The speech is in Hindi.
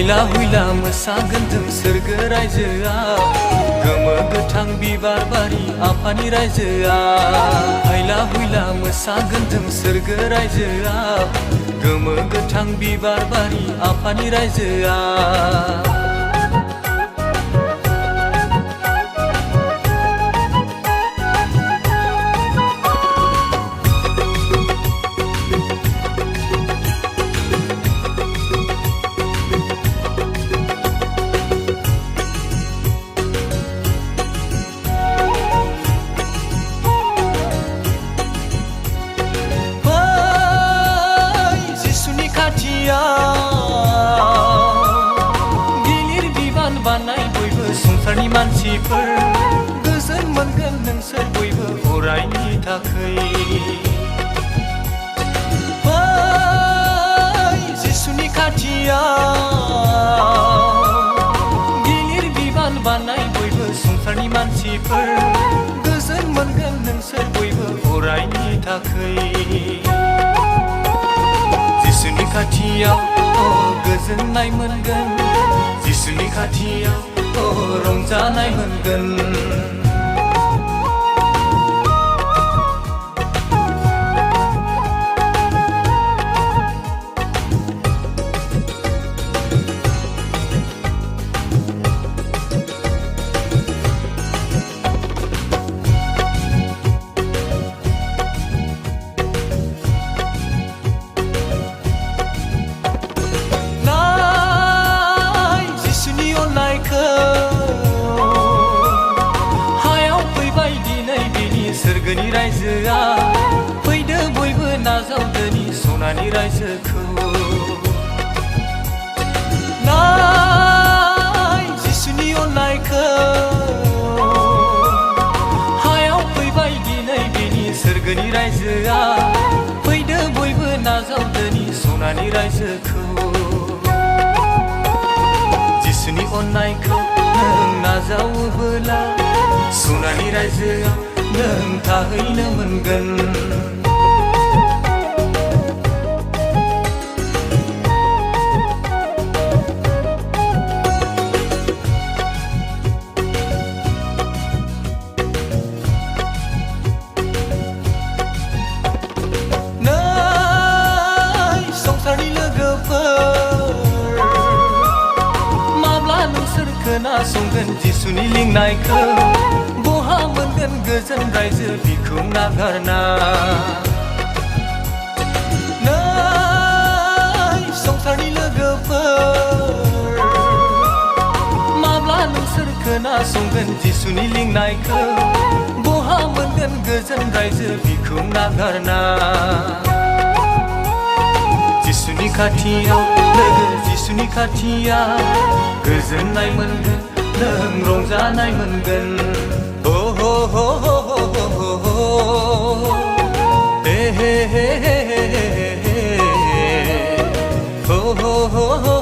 हुइला हुइला मोसागोन जों सोरगो रायजोआ गोमो गोथां बिबार बारि आफानि रायजोआ हुइला हुइला मोसागोन जों सोरगो रायजोआ गोमो गोथां बिबार बारि आफानि रायजोआ गिलिर बिबान बानाय बयबो संसारनि मानसिफोर गोजोन मोनगोन नोंसोर बयबो अरायनि थाखै जिसुनि खाथियाव गिलिर बिबान बानाय बयबो संसारनि मानसिफोर गोजोन मोनगोन नोंसोर बयबो अरायनि थाखै जिसुनि खाथियाव गोजोननाय मोनगोन जिसुनि खाथियाव रंजानाय मोनगोन सोरगोनि रायजोआ फैदो बयबो नाजावदोनि सनानि रायजोखौ नाय जिसुनि अननायखौ हायाव फैबाय दिनै बेनि सोरगोनि रायजोआ फैदो बयबो नाजावदोनि सनानि रायजोखौ जिसुनि अननायखौ नों नाजावोबोला सनानि रायजोआव नों थाहैनो मोनगोन नै संसारनि लोगोफोर माब्ला नोंसोर खोनासंगोन जिसुनि लिंनायखौ बहा मोनगोन गोजोन रायजो बिखौ नागारना नै संसारनि लोगोफोर माब्ला नोंसोर खोनासंगोन जिसुनि लिंनायखौ बहा मोनगोन गोजोन रायजो बिखौ नागारना जिसुनि खाथियाव लोगो जिसुनि खाथियाव गोजोननाय मोनगोन नों रंजानाय मोनगोन hey hey hey hey hey hey hey hey